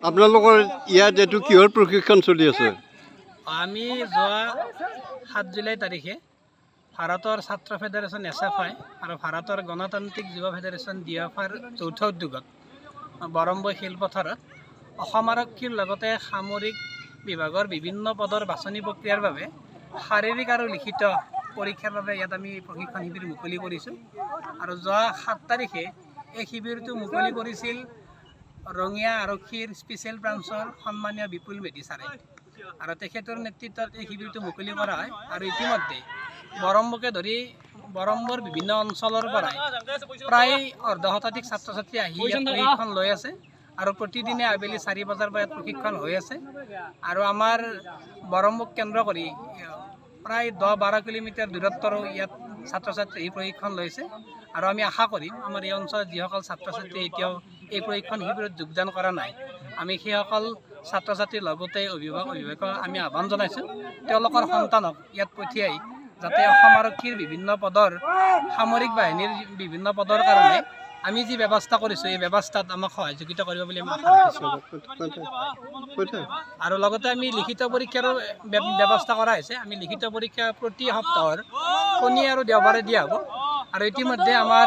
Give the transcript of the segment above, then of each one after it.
আপোনালোকৰ ইয়াত এইটো কিহৰ প্ৰশিক্ষণ চলি আছে? আমি যোৱা 7 জুলাই তাৰিখে ভাৰতৰ ছাত্ৰ ফেডাৰেশ্যন SFI আৰু ভাৰতৰ গণতান্ত্ৰিক যুৱ ফেডাৰেশ্যন DFIৰ যৌথ উদ্যোগত বৰম্বৈ খেলপথাৰত অসম আৰক্ষীৰ লগতে সামৰিক বিভাগৰ বিভিন্ন পদৰ বাছনি প্ৰক্ৰিয়াৰ বাবে শাৰীৰিক আৰু লিখিত পৰীক্ষাৰ বাবে ইয়াত আমি প্ৰশিক্ষণ শিবিৰ মুকলি কৰিছোঁ। আৰু যোৱা 7 তাৰিখে এই শিবিৰটো মুকলি কৰিছিল ৰঙিয়া আৰক্ষীৰ স্পেচিয়েল ব্ৰাঞ্চৰ সন্মানীয় বিপুল মেধি ছাৰে আৰু তেখেতৰ নেতৃত্বত এই শিবিৰটো মুকলি কৰা হয়। আৰু ইতিমধ্যে বৰম্বকে ধৰি বৰম্বৰ বিভিন্ন অঞ্চলৰ পৰাই প্ৰায় অৰ্ধশতাধিক ছাত্ৰ ছাত্ৰী আহি ইয়াত প্ৰশিক্ষণ লৈ আছে আৰু প্ৰতিদিনে আবেলি 4 বজাৰ পৰা প্ৰশিক্ষণ হৈ আছে। আৰু আমাৰ বৰম্বক কেন্দ্ৰ কৰি প্ৰায় 10-12 কিলোমিটাৰ দূৰত্বৰো ইয়াত ছাত্ৰ ছাত্ৰী এই প্ৰশিক্ষণ লৈছে। আৰু আমি আশা কৰিম আমাৰ এই অঞ্চলত যিসকল ছাত্ৰ ছাত্ৰী এতিয়াও এই প্ৰশিক্ষণ শিবিৰত যোগদান কৰা নাই, আমি সেইসকল ছাত্ৰ ছাত্ৰীৰ লগতে অভিভাৱকক আমি আহ্বান জনাইছোঁ তেওঁলোকৰ সন্তানক ইয়াত পঠিয়াই যাতে অসম আৰক্ষীৰ বিভিন্ন পদৰ সামৰিক বাহিনীৰ বিভিন্ন পদৰ কাৰণে আমি যি ব্যৱস্থা কৰিছোঁ এই ব্যৱস্থাত আমাক সহযোগিতা কৰিব বুলি আমি আশা ৰাখিছোঁ। আৰু লগতে আমি লিখিত পৰীক্ষাৰো ব্যৱস্থা কৰা হৈছে। আমি লিখিত পৰীক্ষা প্ৰতি সপ্তাহৰ শনি আৰু দেওবাৰে দিয়া হ'ব। আৰু ইতিমধ্যে আমাৰ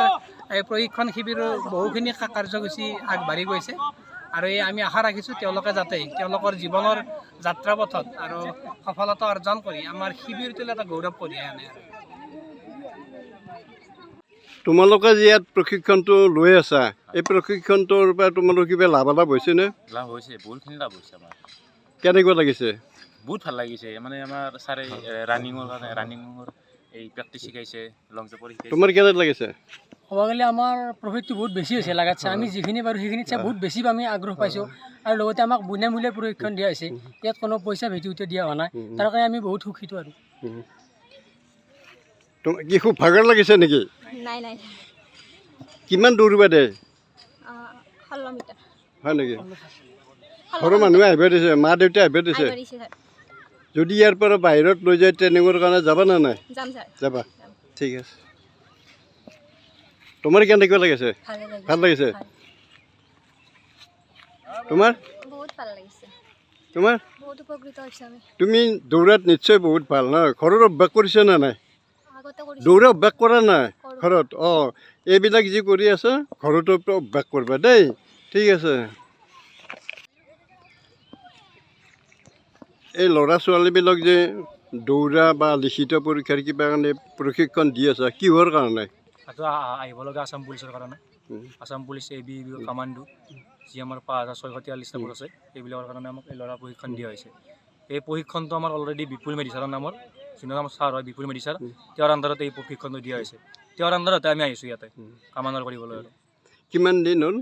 এই প্ৰশিক্ষণ শিবিৰৰ বহুখিনি কাৰ্যসূচী আগবাঢ়ি গৈছে। আৰু এই আমি আশা ৰাখিছোঁ তেওঁলোকে যাতে তেওঁলোকৰ জীৱনৰ যাত্ৰাপথত আৰু সফলতা অৰ্জন কৰি আমাৰ শিবিৰটোলৈ এটা গৌৰৱ কঢ়িয়াই আনে। তোমালোকে যে ইয়াত প্ৰশিক্ষণটো লৈ আছা, এই প্ৰশিক্ষণটোৰ পৰা তোমালোকৰ কিবা লাভালাভ হৈছেনে? লাভ হৈছে, বহুতখিনি লাভ হৈছে আমাৰ। কেনেকুৱা লাগিছে? বহুত ভাল লাগিছে। মানে আমাৰ ছাৰে ৰানিঙৰ কাৰণে ৰানিঙৰ এই প্ৰেক্টিচ শিকাইছে, লং জাম্পৰ শিকাইছে। তোমাৰ কেনে লাগিছে? ক'ব গ'লে আমাৰ প্ৰফিটটো বহুত বেছি হৈছে লাগাতছে। আমি যিখিনি পাৰোঁ সেইখিনিত চাই বহুত বেছি আমি আগ্ৰহ পাইছোঁ। আৰু লগতে আমাক বিনামূলীয়া প্ৰশিক্ষণ দিয়া হৈছে। ইয়াত কোনো পইচা ভেটিউতে দিয়া হোৱা নাই। তাৰ কাৰণে আমি বহুত সুখীত আৰু। কি খুব ভাগৰ লাগিছে নেকি? নাই নাই। কিমান দৌৰিবা দে? 16 মিটাৰ। হয় নেকি? ঘৰৰ মানুহে আহিব দিছে, মা দেউতা আহিব দিছে? যদি ইয়াৰ পৰা বাহিৰত লৈ যায় ট্ৰেইনিঙৰ কাৰণে যাবা নে নাই? যাম ছাৰ। যাবা, ঠিক আছে। তোমাৰ কেনেকুৱা লাগিছে? ভাল লাগিছে? তোমাৰ? বহুত ভাল লাগিছে। তোমাৰ? বহুত উপকৃত হৈছোঁ আমি। তুমি দৌৰাত নিশ্চয় বহুত ভাল ন? ঘৰৰ অভ্যাস কৰিছা নে নাই? আগতে কৰিছোঁ। দৌৰা অভ্যাস কৰা নাই ঘৰত? এইবিলাক যি কৰি আছা ঘৰতো অভ্যাস কৰিবা দেই, ঠিক আছে। এই ল'ৰা ছোৱালীবিলাক যে দৌৰা বা লিখিত পৰীক্ষাৰ কিবা কাৰণে প্ৰশিক্ষণ দি আছা, কিহৰ কাৰণে? আহিব লগা আছাম পুলিচৰ কাৰণে, আছাম পুলিচ AB কামাণ্ডো যি আমাৰ 5643 নম্বৰ আছে, এইবিলাকৰ কাৰণে আমাক এই ল'ৰা প্ৰশিক্ষণ দিয়া হৈছে। এই প্ৰশিক্ষণটো আমাৰ অলৰেডি বিপুল মেধি ছাৰৰ নামৰ, যোনৰ নাম ছাৰ হয় বিপুল মেধি ছাৰ, তেওঁৰ আণ্ডাৰত এই প্ৰশিক্ষণটো দিয়া হৈছে। তেওঁৰ আণ্ডাৰতে আমি আহিছোঁ ইয়াতে কামাণ্ডৰ কৰিবলৈ। আৰু কিমান দিন হ'ল?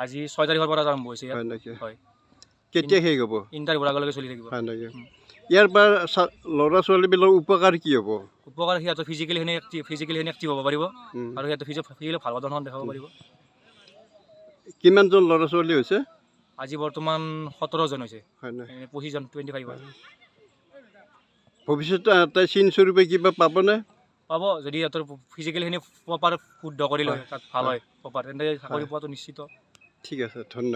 আজি 6 তাৰিখৰ পৰা আৰম্ভ হৈছে। হয় নেকি? হয়। কেতিয়া শেষ হ'ব? ইণ্টাৰভিউৰ আগলৈকে চলি থাকিব। হয় নেকি? ইয়াৰ পৰা ল'ৰা ছোৱালীবিলাকৰ উপকাৰ কি হ'ব? উপকাৰ সিহঁতৰ ফিজিকেলি এক্টিভ হ'ব পাৰিব আৰু সিহঁতৰ ফিজিকেলি ভাল প্ৰদৰ্শন দেখাব পাৰিব। কিমানজন ল'ৰা ছোৱালী হৈছে? আজি বৰ্তমান 17 জন হৈছে। হয় নাই? 25 জন 25 হয়। ভৱিষ্যতে তাই চিন স্বৰূপে কিবা পাবনে? পাব, যদি সিহঁতৰ ফিজিকেলখিনি প্ৰপাৰ শুদ্ধ কৰি লয়, তাত ভাল হয় প্ৰপাৰ, তেন্তে চাকৰি পোৱাটো নিশ্চিত। ঠিক আছে, ধন্যবাদ।